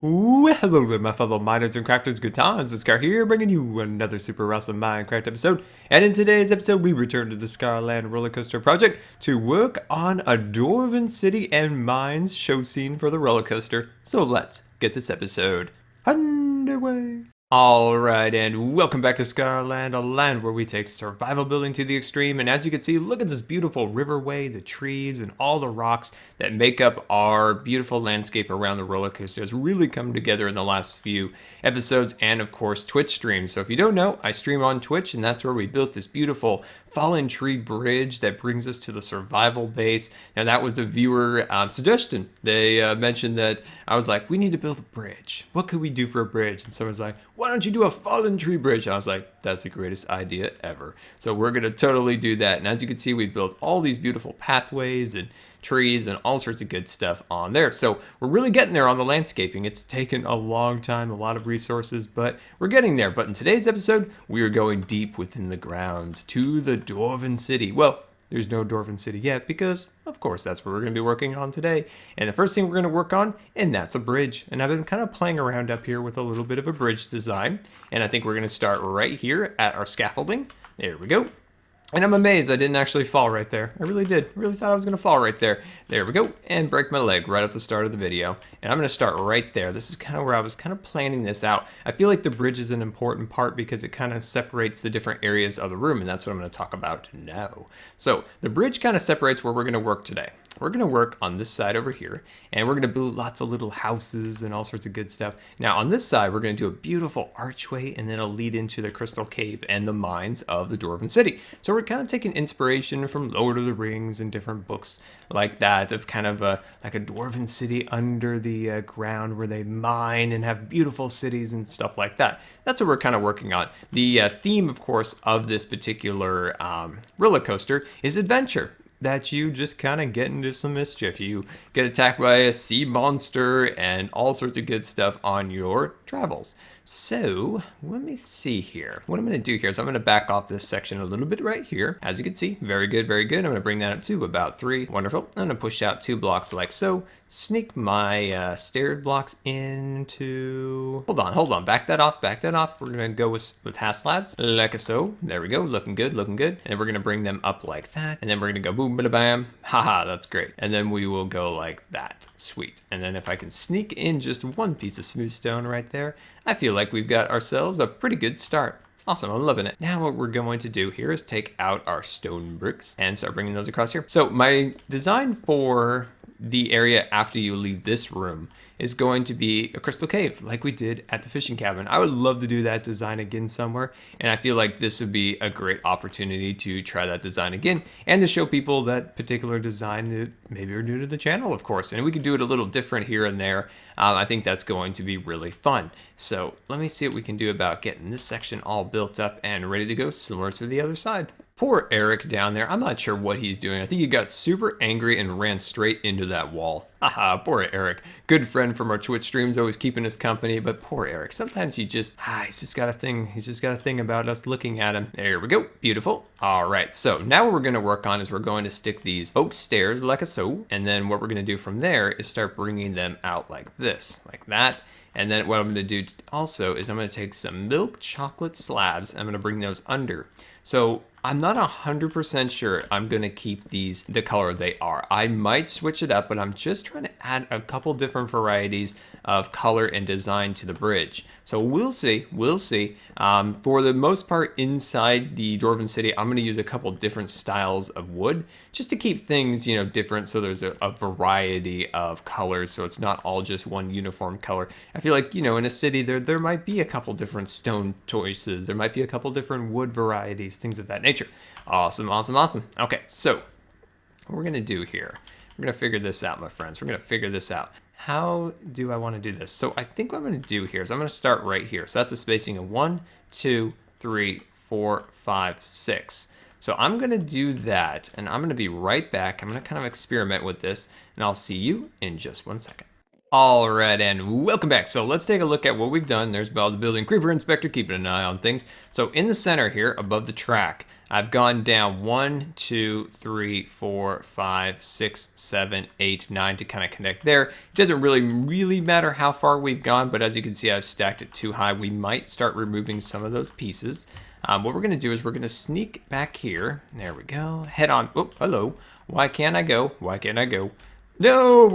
Well, hello there, my fellow miners and crafters. Good times with Scar here, bringing you another super awesome Minecraft episode. And in today's episode, we return to the Scarland roller coaster project to work on a dwarven city and mines show scene for the roller coaster. So let's get this episode underway. Alright, and welcome back to Scarland, a land where we take survival building to the extreme. And as you can see, look at this beautiful riverway, the trees, and all the rocks that make up our beautiful landscape around the roller coaster has really come together in the last few episodes and, of course, Twitch streams. So if you don't know, I stream on Twitch, and that's where we built this beautiful fallen tree bridge that brings us to the survival base. Now, that was a viewer suggestion. They mentioned that I was like, we need to build a bridge. What could we do for a bridge? And someone's like, why don't you do a fallen tree bridge? And I was like, that's the greatest idea ever. So we're going to totally do that. And as you can see, we built all these beautiful pathways and trees and all sorts of good stuff on there. So we're really getting there on the landscaping. It's taken a long time, a lot of resources, but we're getting there. But in today's episode, we are going deep within the grounds to the Dwarven City. Well, there's no Dwarven City yet because, of course, that's what we're going to be working on today. And the first thing we're going to work on, and that's a bridge. And I've been kind of playing around up here with a little bit of a bridge design. And I think we're going to start right here at our scaffolding. There we go. And I'm amazed I didn't actually fall right there. I really did. I really thought I was going to fall right there. There we go. And break my leg right at the start of the video. And I'm going to start right there. This is kind of where I was kind of planning this out. I feel like the bridge is an important part because it kind of separates the different areas of the room. And that's what I'm going to talk about now. So the bridge kind of separates where we're going to work today. We're going to work on this side over here, and we're going to build lots of little houses and all sorts of good stuff. Now, on this side, we're going to do a beautiful archway, and then it'll lead into the crystal cave and the mines of the Dwarven City. So we're kind of taking inspiration from Lord of the Rings and different books like that of kind of like a Dwarven city under the ground where they mine and have beautiful cities and stuff like that. That's what we're kind of working on. The theme, of course, of this particular roller coaster is adventure. That you just kind of get into some mischief. You get attacked by a sea monster and all sorts of good stuff on your travels. So let me see here. What I'm going to do here is I'm going to back off this section a little bit right here. As you can see, very good, very good. I'm going to bring that up to about 3. Wonderful. I'm going to push out 2 blocks like so. Sneak my stairs blocks into... Hold on. Back that off. We're going to go with half slabs like so. There we go. Looking good. And then we're going to bring them up like that. And then we're going to go boom, bada, bam. Haha, that's great. And then we will go like that. Sweet. And then if I can sneak in just one piece of smooth stone right there, I feel like we've got ourselves a pretty good start. Awesome, I'm loving it. Now what we're going to do here is take out our stone bricks and start bringing those across here. So my design for the area after you leave this room is going to be a crystal cave like we did at the fishing cabin. I would love to do that design again somewhere, and I feel like this would be a great opportunity to try that design again and to show people that particular design that maybe are new to the channel, of course, and we could do it a little different here and there. I think that's going to be really fun. So let me see what we can do about getting this section all built up and ready to go, similar to the other side. Poor Eric down there. I'm not sure what he's doing. I think he got super angry and ran straight into that wall. Haha, poor Eric. Good friend from our Twitch streams, always keeping us company, but poor Eric. Sometimes he's just got a thing. He's just got a thing about us looking at him. There we go. Beautiful. All right, so now what we're going to work on is we're going to stick these oak stairs like so, and then what we're going to do from there is start bringing them out like this, like that. And then what I'm going to do also is I'm going to take some milk chocolate slabs. I'm going to bring those under. So I'm not 100% sure I'm going to keep these the color they are. I might switch it up, but I'm just trying to add a couple different varieties of color and design to the bridge. So we'll see. For the most part, inside the Dwarven City, I'm going to use a couple different styles of wood just to keep things, different. So there's a variety of colors, so it's not all just one uniform color. I feel like, in a city, there might be a couple different stone choices. There might be a couple different wood varieties, things of that nature. Awesome. Okay, so what we're going to do here, we're going to figure this out, my friends. We're going to figure this out. How do I want to do this? So I think what I'm going to do here is I'm going to start right here. So that's a spacing of 1, 2, 3, 4, 5, 6. So I'm going to do that, and I'm going to be right back. I'm going to kind of experiment with this, and I'll see you in just 1 second. All right, and welcome back. So let's take a look at what we've done. There's Belle the building creeper inspector keeping an eye on things. So in the center here, above the track, I've gone down 1, 2, 3, 4, 5, 6, 7, 8, 9 to kind of connect there. It doesn't really matter how far we've gone, but as you can see, I've stacked it too high. We might start removing some of those pieces. What we're going to do is we're going to sneak back here. There we go. Head on. Oh, hello. Why can't I go? Why can't I go? No,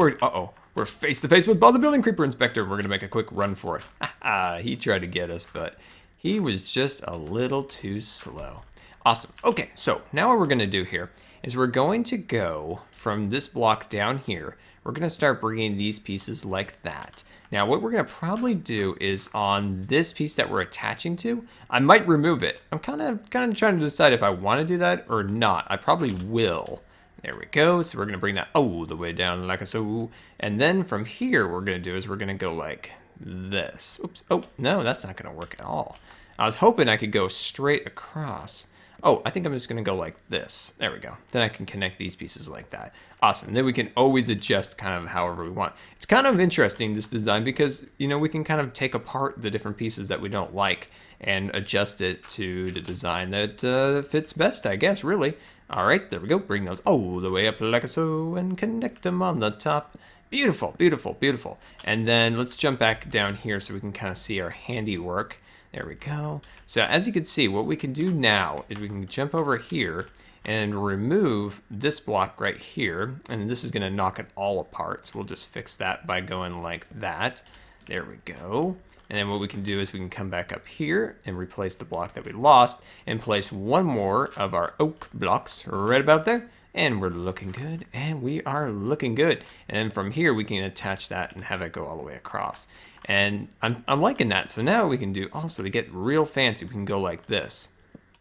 we're face to face with Bob the Building Creeper Inspector. We're going to make a quick run for it. He tried to get us, but he was just a little too slow. Awesome. Okay, so now what we're going to do here is we're going to go from this block down here. We're going to start bringing these pieces like that. Now, what we're going to probably do is on this piece that we're attaching to, I might remove it. I'm kind of trying to decide if I want to do that or not. I probably will. There we go. So we're going to bring that all the way down like so. And then from here, what we're going to do is we're going to go like this. Oops. Oh, no, that's not going to work at all. I was hoping I could go straight across. Oh, I think I'm just going to go like this. There we go. Then I can connect these pieces like that. Awesome. Then we can always adjust kind of however we want. It's kind of interesting, this design, because, you know, we can kind of take apart the different pieces that we don't like and adjust it to the design that fits best, I guess, really. All right, there we go. Bring those all the way up like so and connect them on the top. Beautiful, beautiful, beautiful. And then let's jump back down here so we can kind of see our handiwork. There we go. So as you can see, what we can do now is we can jump over here and remove this block right here. And this is going to knock it all apart. So we'll just fix that by going like that. There we go. And then what we can do is we can come back up here and replace the block that we lost and place one more of our oak blocks right about there. And we're looking good, and we are looking good. And from here, we can attach that and have it go all the way across. And I'm liking that. So now we can do, also to get real fancy, we can go like this.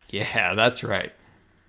Yeah, that's right.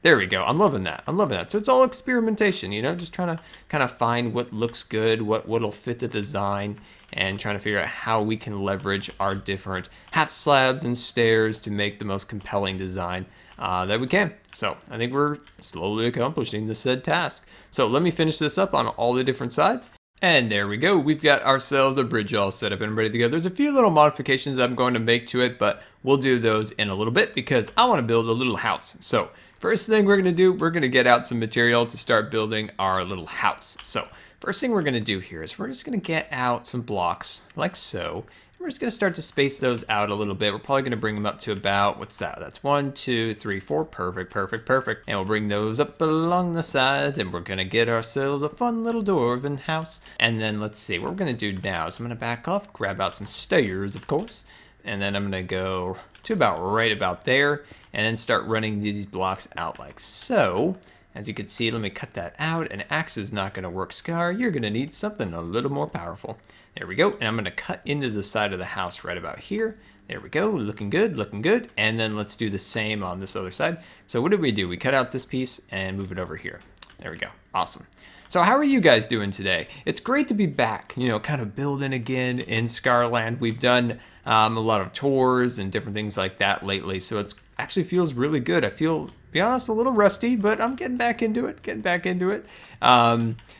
There we go. I'm loving that. I'm loving that. So it's all experimentation, you know, just trying to kind of find what looks good, what'll fit the design, and trying to figure out how we can leverage our different half slabs and stairs to make the most compelling design that we can. So I think we're slowly accomplishing the said task. So let me finish this up on all the different sides. And there we go. We've got ourselves a bridge all set up and ready to go. There's a few little modifications I'm going to make to it, but we'll do those in a little bit because I want to build a little house. So first thing we're going to do, we're going to get out some material to start building our little house. So first thing we're going to do here is we're just going to get out some blocks like so. We're just going to start to space those out a little bit. We're probably going to bring them up to about, what's that? That's 1, 2, 3, 4. Perfect, perfect, perfect. And we'll bring those up along the sides, and we're going to get ourselves a fun little dwarven house. And then let's see, what we're going to do now is I'm going to back off, grab out some stairs, of course. And then I'm going to go to about right about there, and then start running these blocks out like so. As you can see, let me cut that out. An axe is not going to work, Scar. You're going to need something a little more powerful. There we go. And I'm going to cut into the side of the house right about here. There we go. Looking good, looking good. And then let's do the same on this other side. So what did we do? We cut out this piece and move it over here. There we go. Awesome. So how are you guys doing today? It's great to be back, you know, kind of building again in Scarland. We've done a lot of tours and different things like that lately. So it's actually feels really good. I feel, to be honest, a little rusty, but I'm getting back into it,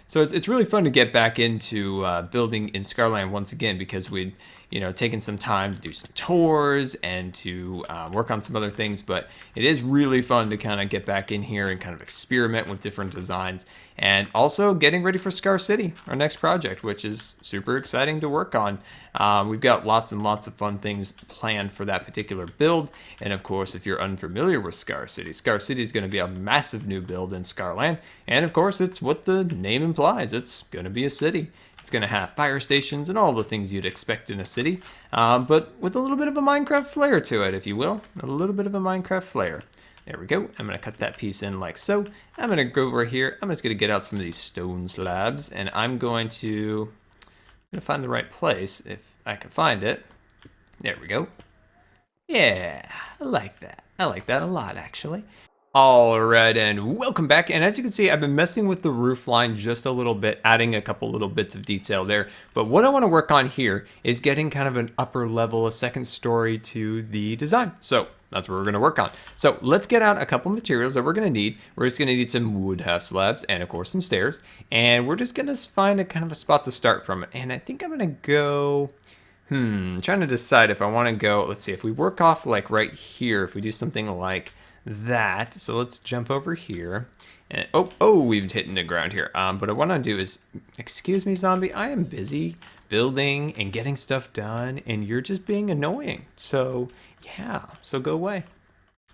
So it's really fun to get back into building in Scarland once again because we'd, you know, taken some time to do some tours and to work on some other things, but it is really fun to kind of get back in here and kind of experiment with different designs and also getting ready for Scar City, our next project, which is super exciting to work on. We've got lots and lots of fun things planned for that particular build. And of course, if you're unfamiliar with Scar City is going to be a massive new build in Scarland. And of course, it's what the name implies. It's going to be a city. It's going to have fire stations and all the things you'd expect in a city, but with a little bit of a Minecraft flair to it, if you will. A little bit of a Minecraft flair. There we go. I'm going to cut that piece in like so. I'm going to go over here. I'm just going to get out some of these stone slabs, and I'm going to find the right place if I can find it. There we go. Yeah, I like that. I like that a lot, actually. Alright, and welcome back. And as you can see, I've been messing with the roof line just a little bit, adding a couple little bits of detail there. But what I want to work on here is getting kind of an upper level, a second story to the design. So that's what we're going to work on. So let's get out a couple materials that we're going to need. We're just going to need some wood half slabs and of course some stairs. And we're just going to find a kind of a spot to start from. And I think I'm going to go... trying to decide if I want to go, let's see, if we work off like right here, if we do something like that. So let's jump over here. And oh, we've hit the ground here. But what I want to do is, excuse me, zombie, I am busy building and getting stuff done, and you're just being annoying. So yeah, so go away.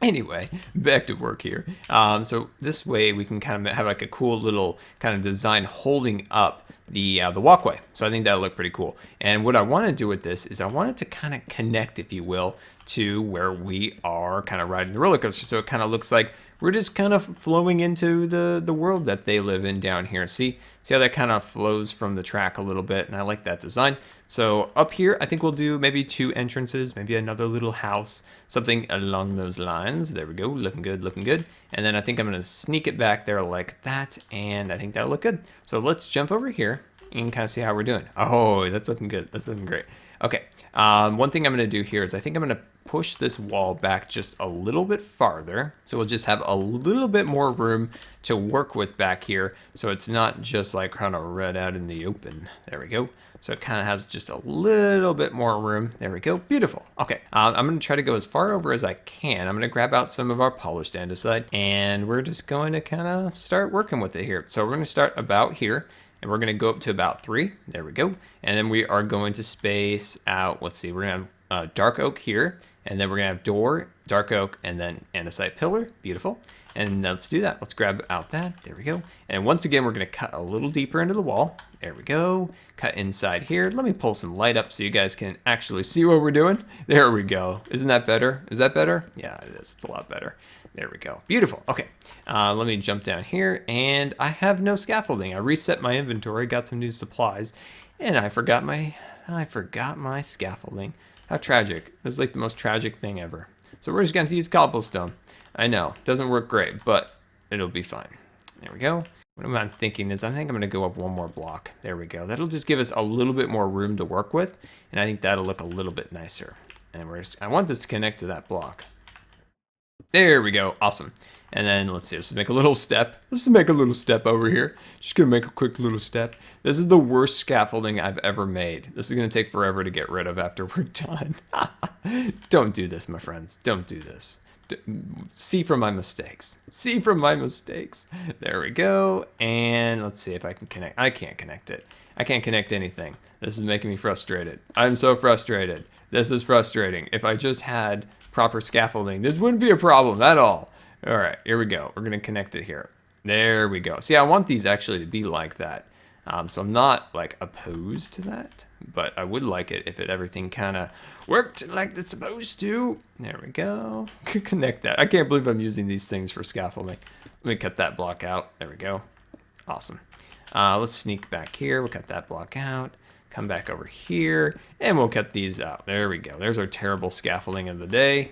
Anyway, back to work here. So this way we can kind of have like a cool little kind of design holding up the walkway. So I think that'll look pretty cool. And what I want to do with this is I want it to kind of connect, if you will, to where we are kind of riding the roller coaster. So it kind of looks like we're just kind of flowing into the world that they live in down here. See how that kind of flows from the track a little bit, and I like that design. So up here, I think we'll do maybe 2 entrances, maybe another little house, something along those lines. There we go, looking good, looking good. And then I think I'm gonna sneak it back there like that, and I think that'll look good. So let's jump over here and kind of see how we're doing. Oh, that's looking good, that's looking great. Okay, one thing I'm gonna do here is I think I'm gonna push this wall back just a little bit farther. So we'll just have a little bit more room to work with back here. So it's not just like kind of red out in the open. There we go. So it kind of has just a little bit more room. There we go. Beautiful. Okay. I'm going to try to go as far over as I can. I'm going to grab out some of our polished andesite, and we're just going to kind of start working with it here. So we're going to start about here, and we're going to go up to about 3. There we go. And then we are going to space out. Let's see. We're going to have dark oak here. And then we're gonna have door, dark oak, and then andesite pillar. Beautiful. And let's do that. Let's grab out that. There we go. And once again, we're gonna cut a little deeper into the wall. There we go. Cut inside here. Let me pull some light up so you guys can actually see what we're doing. There we go. Isn't that better? Is that better? Yeah, it is. It's a lot better. There we go. Beautiful. Okay. Let me jump down here, and I have no scaffolding. I reset my inventory, got some new supplies, and I forgot my scaffolding. How tragic. This is like the most tragic thing ever. So we're just going to use cobblestone. I know, doesn't work great, but it'll be fine. There we go. What I'm thinking is I think I'm going to go up 1 more block. There we go. That'll just give us a little bit more room to work with, and I think that'll look a little bit nicer. And I want this to connect to that block. There we go. Awesome. And then let's see, let's make a little step. Let's make a little step over here. Just gonna make a quick little step. This is the worst scaffolding I've ever made. This is gonna take forever to get rid of after we're done. Don't do this, my friends. Don't do this. See from my mistakes. See from my mistakes. There we go. And let's see if I can connect. I can't connect it. I can't connect anything. This is making me frustrated. I'm so frustrated. This is frustrating. If I just had proper scaffolding, this wouldn't be a problem at all. All right, here we go. We're gonna connect it here. There we go. See, I want these actually to be like that. So I'm not like opposed to that, but I would like it if everything kind of worked like it's supposed to. There we go. Connect that. I can't believe I'm using these things for scaffolding. Let me cut that block out. There we go. Awesome. Let's sneak back here. We'll cut that block out. Come back over here, and we'll cut these out. There we go. There's our terrible scaffolding of the day.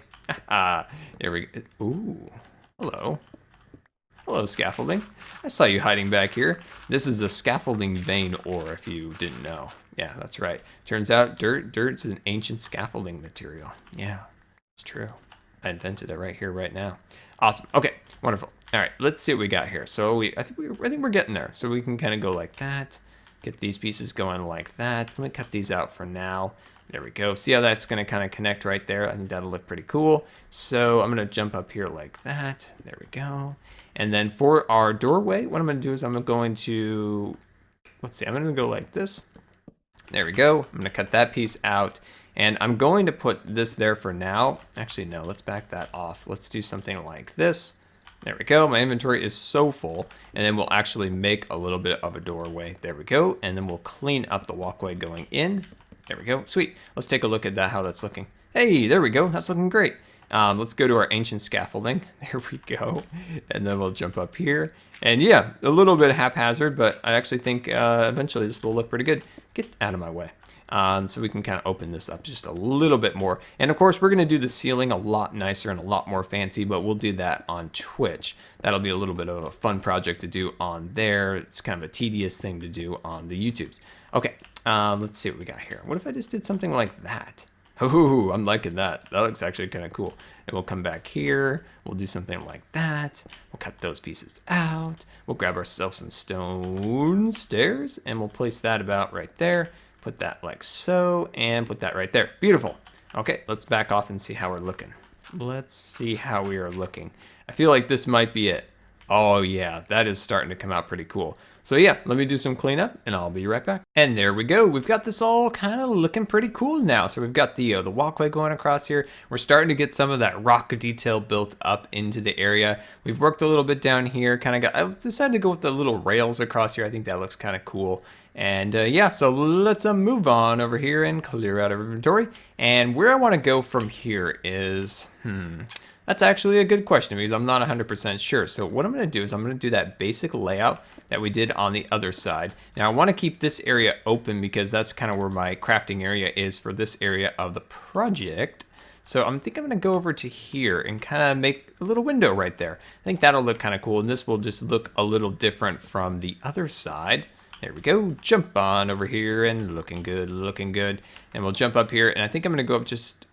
There we go. Ooh. Hello. Hello, scaffolding. I saw you hiding back here. This is the scaffolding vein ore, if you didn't know. Yeah, that's right. Turns out dirt's an ancient scaffolding material. Yeah, it's true. I invented it right here, right now. Awesome. Okay, wonderful. All right, let's see what we got here. So I think we're getting there. So we can kind of go like that. Get these pieces going like that. Let me cut these out for now. There we go. See how that's going to kind of connect right there? I think that'll look pretty cool. So I'm going to jump up here like that. There we go. And then for our doorway, what I'm going to do is I'm going to, let's see, I'm going to go like this. There we go. I'm going to cut that piece out. And I'm going to put this there for now. Actually, no, let's back that off. Let's do something like this. There we go. My inventory is so full. And then we'll actually make a little bit of a doorway. There we go. And then we'll clean up the walkway going in. There we go. Sweet. Let's take a look at that, how that's looking. Hey, there we go. That's looking great. Let's go to our ancient scaffolding. There we go. And then we'll jump up here. And yeah, a little bit haphazard, but I actually think eventually this will look pretty good. Get out of my way. So we can kind of open this up just a little bit more. And of course, we're going to do the ceiling a lot nicer and a lot more fancy, but we'll do that on Twitch. That'll be a little bit of a fun project to do on there. It's kind of a tedious thing to do on the YouTubes. Okay, let's see what we got here. What if I just did something like that? Ooh, I'm liking that. That looks actually kind of cool. And we'll come back here. We'll do something like that. We'll cut those pieces out. We'll grab ourselves some stone stairs, and we'll place that about right there. Put that like so, and put that right there. Beautiful. Okay, let's back off and see how we're looking. let's see how we are looking. I feel like this might be it. Oh yeah, that is starting to come out pretty cool. So yeah, let me do some cleanup and I'll be right back. And there we go. We've got this all kind of looking pretty cool now. So we've got the walkway going across here. We're starting to get some of that rock detail built up into the area. We've worked a little bit down here. I decided to go with the little rails across here. I think that looks kind of cool. And yeah, so let's move on over here and clear out our inventory. And where I want to go from here is, that's actually a good question because I'm not 100% sure. So what I'm going to do is I'm going to do that basic layout that we did on the other side. Now I want to keep this area open because that's kind of where my crafting area is for this area of the project. So I think I'm going to go over to here and kind of make a little window right there. I think that'll look kind of cool, and this will just look a little different from the other side. There we go. Jump on over here and looking good, looking good. And we'll jump up here, and I think I'm going to go up just...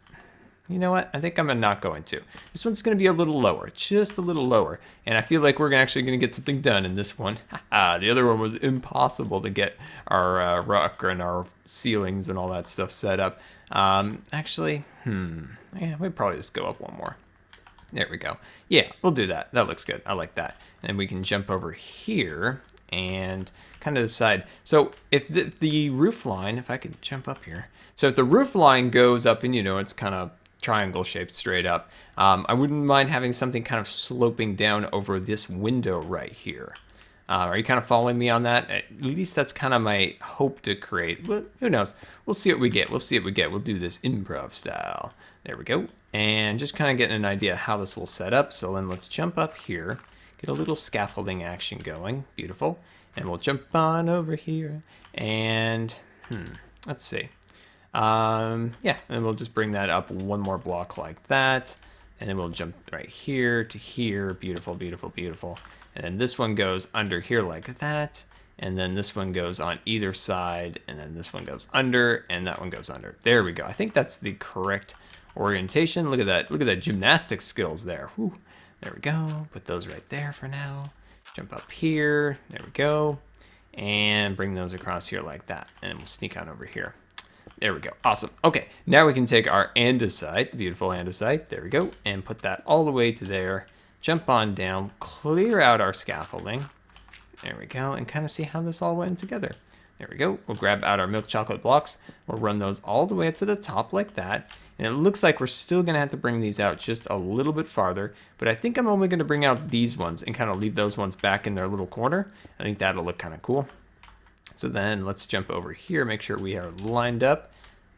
You know what? I think I'm not going to. This one's going to be a little lower, just a little lower. And I feel like we're actually going to get something done in this one. The other one was impossible to get our rock and our ceilings and all that stuff set up. Actually, yeah, we'd probably just go up one more. There we go. Yeah, we'll do that. That looks good. I like that. And we can jump over here and kind of decide. So if the roof line, if I could jump up here. So if the roof line goes up and, you know, it's kind of triangle shaped straight up, I wouldn't mind having something kind of sloping down over this window right here. Are you kind of following me on that? At least that's kind of my hope to create. But who knows? We'll see what we get. We'll see what we get. We'll do this improv style. There we go. And just kind of getting an idea how this will set up. So then let's jump up here, get a little scaffolding action going. Beautiful. And we'll jump on over here. And let's see. Yeah, and we'll just bring that up one more block like that. And then we'll jump right here to here. Beautiful, beautiful, beautiful. And then this one goes under here like that. And then this one goes on either side. And then this one goes under, and that one goes under. There we go. I think that's the correct orientation. Look at that. Look at that gymnastics skills there. Whew. There we go. Put those right there for now. Jump up here. There we go. And bring those across here like that. And we'll sneak on over here. There we go. Awesome. Okay, now we can take our andesite, beautiful andesite, there we go, and put that all the way to there. Jump on down, clear out our scaffolding. There we go, and kind of see how this all went together. There we go. We'll grab out our milk chocolate blocks. We'll run those all the way up to the top like that. And it looks like we're still going to have to bring these out just a little bit farther. But I think I'm only going to bring out these ones and kind of leave those ones back in their little corner. I think that'll look kind of cool. So then let's jump over here, make sure we are lined up.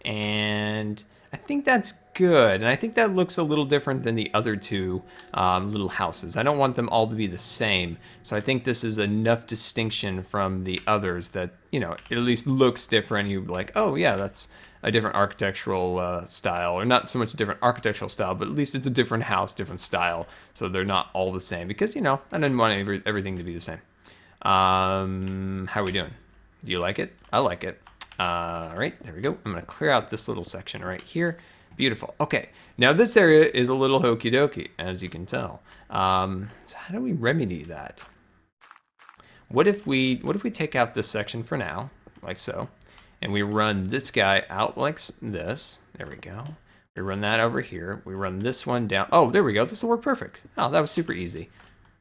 And I think that's good. And I think that looks a little different than the other two little houses. I don't want them all to be the same. So I think this is enough distinction from the others that, you know, it at least looks different. You're like, oh yeah, that's a different architectural style, or not so much a different architectural style, but at least it's a different house, different style. So they're not all the same because, you know, I didn't want everything to be the same. How are we doing? Do you like it? I like it. All right, there we go. I'm going to clear out this little section right here. Beautiful. Okay, now this area is a little hokey dokey, as you can tell. So how do we remedy that? What if we take out this section for now, like so, and we run this guy out like this? There we go. We run that over here. We run this one down. Oh, there we go. This will work perfect. Oh, that was super easy.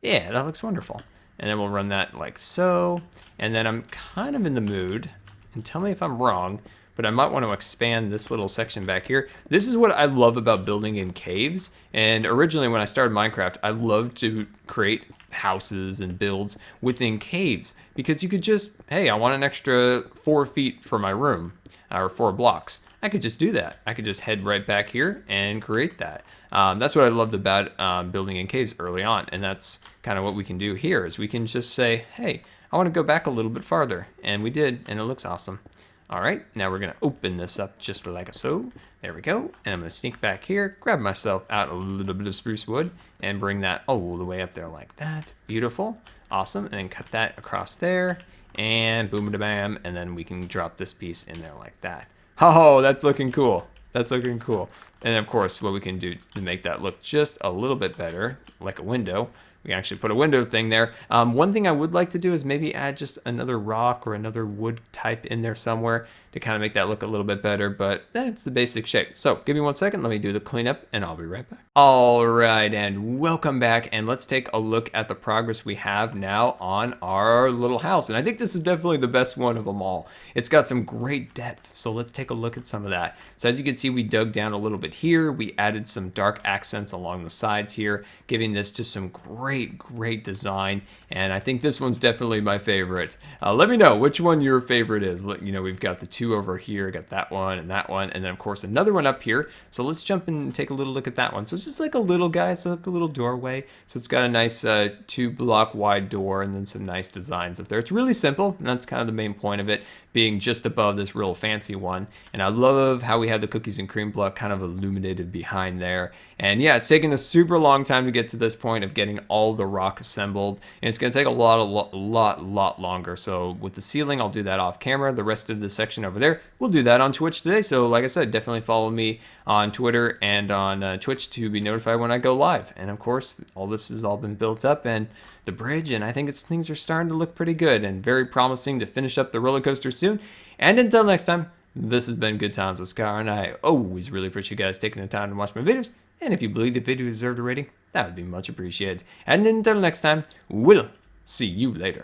Yeah, that looks wonderful. And then we'll run that like so. And then I'm kind of in the mood, and tell me if I'm wrong, but I might want to expand this little section back here. This is what I love about building in caves. And originally when I started Minecraft, I loved to create houses and builds within caves because you could just, hey, I want an extra 4 feet for my room, or 4 blocks. I could just do that. I could just head right back here and create that. That's what I loved about building in caves early on. And that's kind of what we can do here is we can just say, hey, I want to go back a little bit farther. And we did, and it looks awesome. All right, now we're gonna open this up just like so. There we go. And I'm gonna sneak back here, grab myself out a little bit of spruce wood and bring that all the way up there like that. Beautiful, awesome. And then cut that across there and boom da bam. And then we can drop this piece in there like that. Oh, that's looking cool. That's looking cool. And of course, what we can do to make that look just a little bit better, like a window, we can actually put a window thing there. One thing I would like to do is maybe add just another rock or another wood type in there somewhere to kind of make that look a little bit better, but that's the basic shape. So give me 1 second, let me do the cleanup, and I'll be right back. All right, and welcome back, and let's take a look at the progress we have now on our little house. And I think this is definitely the best one of them all. It's got some great depth, so let's take a look at some of that. So as you can see, we dug down a little bit here. We added some dark accents along the sides here, giving this just some great design. And I think this one's definitely my favorite. Let me know which one your favorite is. You know, we've got the two over here, got that one, and then of course another one up here. So let's jump in and take a little look at that one. So it's just like a little guy, so like a little doorway. So it's got a nice 2-block wide door, and then some nice designs up there. It's really simple, and that's kind of the main point of it, being just above this real fancy one. And I love how we have the cookies and cream block kind of illuminated behind there. And yeah, it's taken a super long time to get to this point of getting all the rock assembled, and it's going to take a lot longer. So with the ceiling, I'll do that off camera. The rest of the section over there, we'll do that on Twitch today. So like I said, definitely follow me on Twitter and on Twitch to be notified when I go live. And of course, all this has all been built up, and the bridge, and I think things are starting to look pretty good and very promising to finish up the roller coaster soon. And until next time, this has been Good Times with Scar, and I always really appreciate you guys taking the time to watch my videos. And if you believe the video deserved a rating, that would be much appreciated. And until next time, we'll see you later.